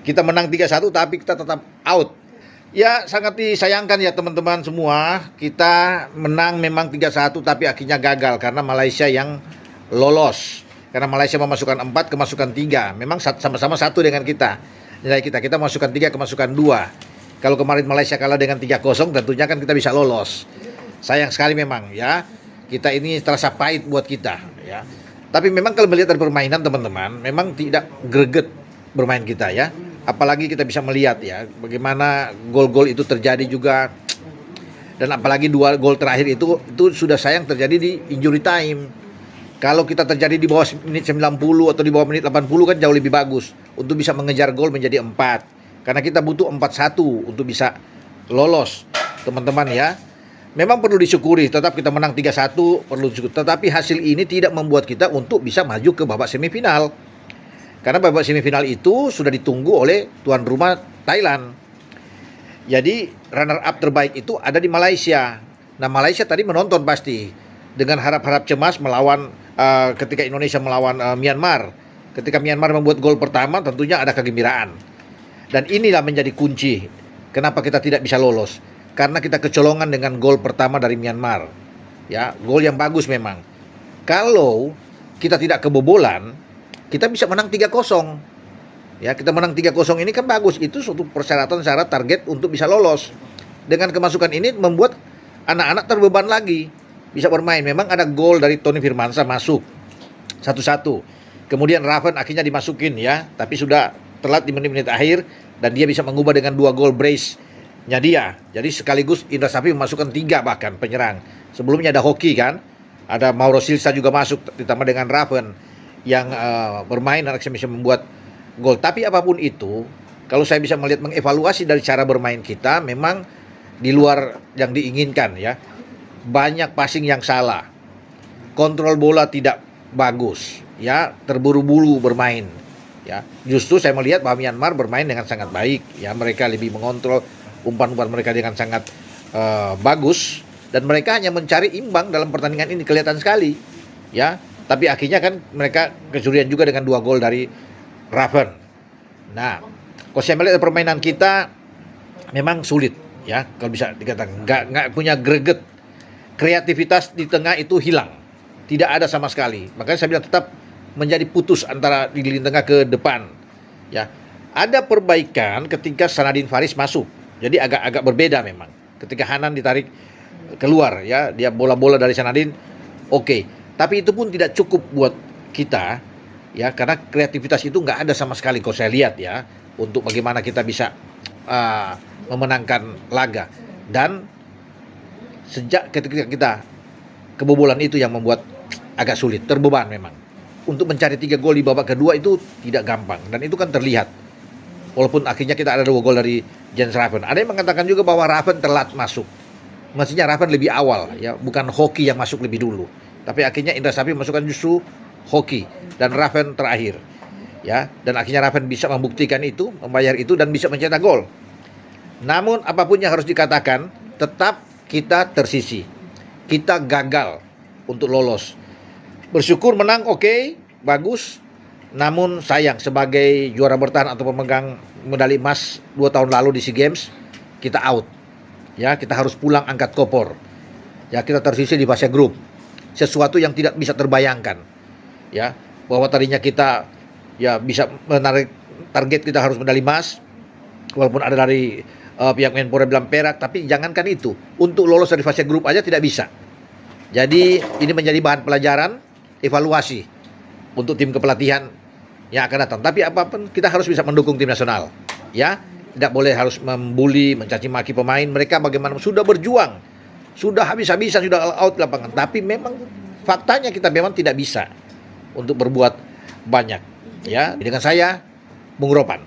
Kita menang 3-1 tapi kita tetap out. Ya sangat disayangkan ya teman-teman semua. Kita menang memang 3-1 tapi akhirnya gagal karena Malaysia yang lolos. Karena Malaysia memasukkan 4, kemasukan 3. Memang sama-sama satu dengan kita. Nilai kita masukkan 3, kemasukan 2. Kalau kemarin Malaysia kalah dengan 3-0 tentunya kan kita bisa lolos. Sayang sekali memang ya. Kita ini terasa pahit buat kita ya. Tapi memang kalau melihat dari permainan teman-teman, memang tidak greget bermain kita ya. Apalagi kita bisa melihat ya bagaimana gol-gol itu terjadi juga, dan apalagi 2 gol terakhir itu sudah sayang terjadi di injury time. Kalau kita terjadi di bawah menit 90 atau di bawah menit 80 kan jauh lebih bagus untuk bisa mengejar gol menjadi 4. Karena kita butuh 4-1 untuk bisa lolos teman-teman ya. Memang perlu disyukuri, tetap kita menang 3-1 perlu disyukuri. Tetapi hasil ini tidak membuat kita untuk bisa maju ke babak semifinal. Karena babak semifinal itu sudah ditunggu oleh tuan rumah Thailand. Jadi runner up terbaik itu ada di Malaysia. Nah Malaysia tadi menonton pasti dengan harap-harap cemas melawan ketika Indonesia melawan Myanmar. Ketika Myanmar membuat gol pertama tentunya ada kegembiraan. Dan inilah menjadi kunci kenapa kita tidak bisa lolos. Karena kita kecolongan dengan gol pertama dari Myanmar. Ya, gol yang bagus memang. Kalau kita tidak kebobolan, kita bisa menang 3-0. Ya, kita menang 3-0 ini kan bagus. Itu suatu persyaratan syarat target untuk bisa lolos. Dengan kemasukan ini membuat anak-anak terbeban lagi. Bisa bermain. Memang ada gol dari Tony Firmansyah masuk 1-1. Kemudian Raven akhirnya dimasukin ya, tapi sudah telat di menit-menit akhir dan dia bisa mengubah dengan 2 gol brace-nya dia. Jadi sekaligus Indra Safri memasukkan 3 bahkan penyerang. Sebelumnya ada Hoki kan. Ada Mauro Silva juga masuk ditambah dengan Raven yang bermain dan bisa membuat gol. Tapi apapun itu, kalau saya bisa melihat mengevaluasi dari cara bermain kita, memang di luar yang diinginkan ya. Banyak passing yang salah, kontrol bola tidak bagus, ya terburu-buru bermain. Ya, justru saya melihat bahwa Myanmar bermain dengan sangat baik. Ya, mereka lebih mengontrol umpan-umpan mereka dengan sangat bagus dan mereka hanya mencari imbang dalam pertandingan ini kelihatan sekali. Ya. Tapi akhirnya kan mereka kecurian juga dengan 2 gol dari Raven. Nah, kalau saya melihat permainan kita memang sulit ya, kalau bisa dikatakan nggak punya greget. Kreativitas di tengah itu hilang, tidak ada sama sekali. Makanya saya bilang tetap menjadi putus antara di lini tengah ke depan. Ya, ada perbaikan ketika Sanadin Faris masuk. Jadi agak berbeda memang. Ketika Hanan ditarik keluar ya, dia bola-bola dari Sanadin, oke. Tapi itu pun tidak cukup buat kita ya, karena kreativitas itu nggak ada sama sekali kalau saya lihat ya, untuk bagaimana kita bisa memenangkan laga. Dan sejak ketika kita kebobolan itu yang membuat agak sulit, terbeban memang. Untuk mencari 3 gol di babak kedua itu tidak gampang dan itu kan terlihat. Walaupun akhirnya kita ada 2 gol dari Jens Raven. Ada yang mengatakan juga bahwa Raven telat masuk. Mestinya Raven lebih awal ya, bukan Hoki yang masuk lebih dulu. Tapi akhirnya Indra Safri masukkan justru Hoki dan Raven terakhir. Ya, dan akhirnya Raven bisa membuktikan itu, membayar itu dan bisa mencetak gol. Namun apapun yang harus dikatakan, tetap kita tersisi. Kita gagal untuk lolos. Bersyukur menang oke, bagus. Namun sayang sebagai juara bertahan atau pemegang medali emas 2 tahun lalu di SEA Games, kita out. Ya, kita harus pulang angkat kopor. Ya, kita tersisi di fase grup. Sesuatu yang tidak bisa terbayangkan. Ya, bahwa tadinya kita ya bisa menarik target kita harus medali emas, walaupun ada dari pihak Menpora bilang perak, tapi jangankan itu, untuk lolos dari fase grup aja tidak bisa. Jadi ini menjadi bahan pelajaran, evaluasi untuk tim kepelatihan yang akan datang. Tapi apapun kita harus bisa mendukung tim nasional. Ya, tidak boleh harus membuli, mencaci maki pemain. Mereka bagaimana sudah berjuang, sudah habis-habisan, sudah all out di lapangan. Tapi memang faktanya kita memang tidak bisa untuk berbuat banyak. Ya, dengan saya, Bung Ropan.